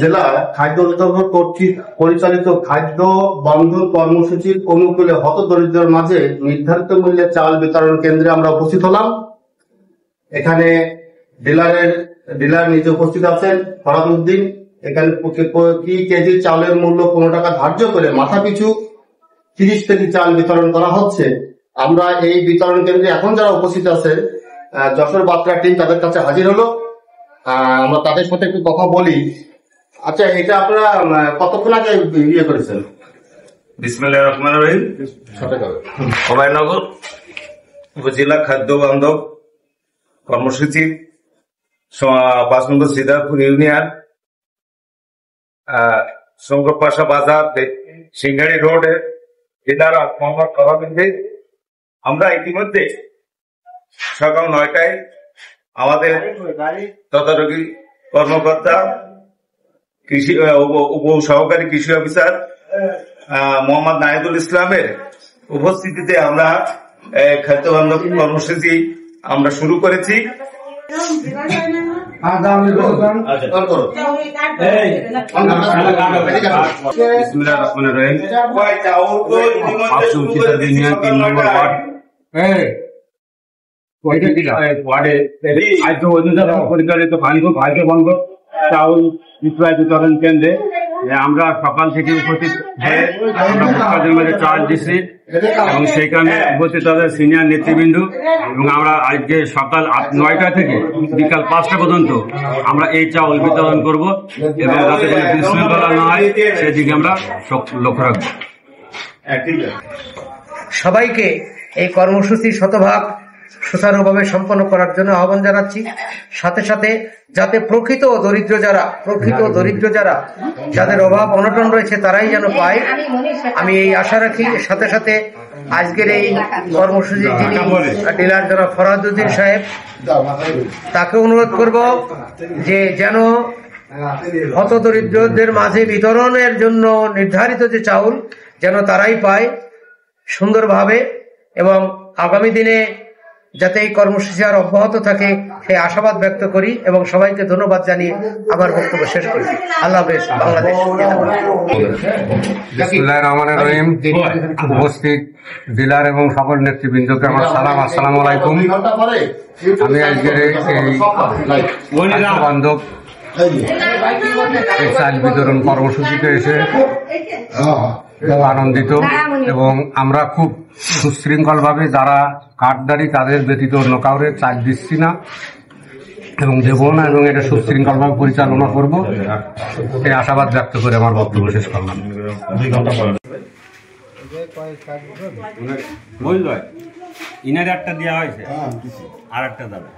জেলা খাদ্য অধিদপ্তর কর্তৃক পরিচালিত খাদ্য বন্ধন কর্মসূচির অনুকূলে হতদরিদ্রের মাঝে নির্ধারিত মূল্যে চাল বিতরণ কেন্দ্রে আমরা উপস্থিত হলাম। এখানে ডিলার নিজে উপস্থিত আছেন ফরাদ উদ্দিন। এখানে কি কেজি চালের মূল্য 15 টাকা ধার্য করে মাথা পিছু 30 কেজি চাল বিতরণ করা হচ্ছে। আমরা এই বিতরণ কেন্দ্রে এখন যারা উপস্থিত আছে যশোর বার্তা টিম তাদের কাছে হাজির হলো। আমরা তাদের সাথে একটু কথা বলি। আচ্ছা, এটা আপনারা কতক্ষণ আগে ইয়ে করেছেন? বিসমিল্লাহির রহমানির রহিম। অভয়নগর উপজেলা খাদ্য বান্ধব কর্মসূচি 5 নম্বর সিদ্ধার্থপুর ইউনিয়ন শঙ্করপাশা বাজার সিঙ্গাড়ি রোডে জেলার মোহাম্মদ করাবিন্দে আমরা ইতিমধ্যে সকাল 9টায় আমাদের তদারকি কর্মকর্তা কৃষি উপ সহকারী কৃষি অফিসার মোহাম্মদ নাহিদুল ইসলামের উপস্থিতিতে আমরা খাদ্য বান্ধব কর্মসূচি আমরা শুরু করেছি। পরিচালিত খাদ্য বন্ধ চাউল বিক্রয় বিতরণ কেন্দ্রে আমরা সকাল থেকে উপস্থিত হয়ে আমরা মাঝে চাল দিচ্ছি এবং সেখানে উপস্থিত আছে সিনিয়র নেতৃবৃন্দ এবং আমরা আজকে সকাল 9টা থেকে বিকাল 5টা পর্যন্ত আমরা এই চাউল বিতরণ করব এবং যাতে কোনো বিশৃঙ্খলা না হয় সেদিকে আমরা লক্ষ্য রাখবো। সবাইকে এই কর্মসূচি শতভাগ সুচারুভাবে সম্পন্ন করার জন্য আহ্বান জানাচ্ছি। সাথে সাথে যাতে প্রকৃত দরিদ্র যারা যাদের অভাব অনটন রয়েছে তারাই যেন পায়, আমি এই আশা রাখি। সাথে সাথে আজকের এই কর্মসূচির যিনি ডিলার যারা ফরাদ উদ্দিন সাহেব, তাকে অনুরোধ করব যে যেন হতদরিদ্রদের মাঝে বিতরণের জন্য নির্ধারিত যে চাউল যেন তারাই পায় সুন্দরভাবে, এবং আগামী দিনে যাতে এই কর্মসূচি আর অব্যাহত থাকে সেই আশাবাদ ব্যক্ত করি এবং সবাইকে ধন্যবাদ জানিয়ে আমার বক্তব্য শেষ করি। আল্লাহ হাফেজ। বাংলাদেশ। বিসমিল্লাহির রহমানির রহিম। উপস্থিত ডিলার এবং সকল নেতৃবৃন্দকে আমার সালাম, আসসালামু আলাইকুম। আমি আজকের এই বান্ধব চাল বিতরণ কর্মসূচিতে এসে আনন্দিত এবং আমরা খুব সুশৃঙ্খলভাবে যারা কার্ডধারী তাদের ব্যতীত অন্য কাউরে চাল দিচ্ছি না এবং দেবো না, এবং এটা সুশৃঙ্খলভাবে পরিচালনা করব এই আশাবাদ ব্যক্ত করে আমার বক্তব্য শেষ করলাম। ইনার একটা দেওয়া হয়েছে আর একটা যাবে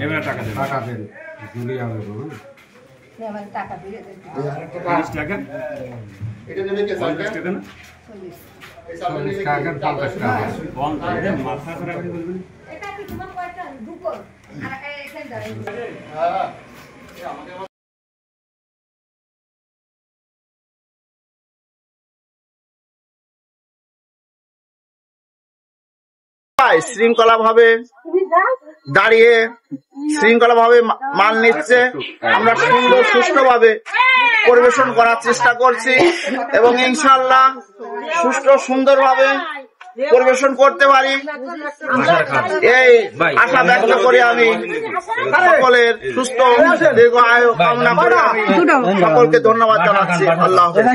এবার টাকা দেন জুলিয়া হবে টাকা দিয়ে দেন 30 টাকা এটা দেবে কে স্যার? 50 টাকা না 40 টাকা 50 টাকা কোন দেন মাথা খারাপ করে বলবেন এটা কি তোমার কয়টা দুকো আর এখানে দাঁড়াই হ্যাঁ শৃঙ্খলা ভাবে দাঁড়িয়ে শৃঙ্খলা ভাবে মাল নিচ্ছে, আমরা সুন্দর সুষ্ঠুভাবে পরিবেশন করার চেষ্টা করছি এবং ইনশাআল্লাহ সুন্দরভাবে পরিবেশন করতে পারি এই আশা ব্যক্ত করে আমি সকলের সুস্থ দীর্ঘ আয়ু কামনা করে আমি সকলকে ধন্যবাদ জানাচ্ছি। আল্লাহ হাফেজ।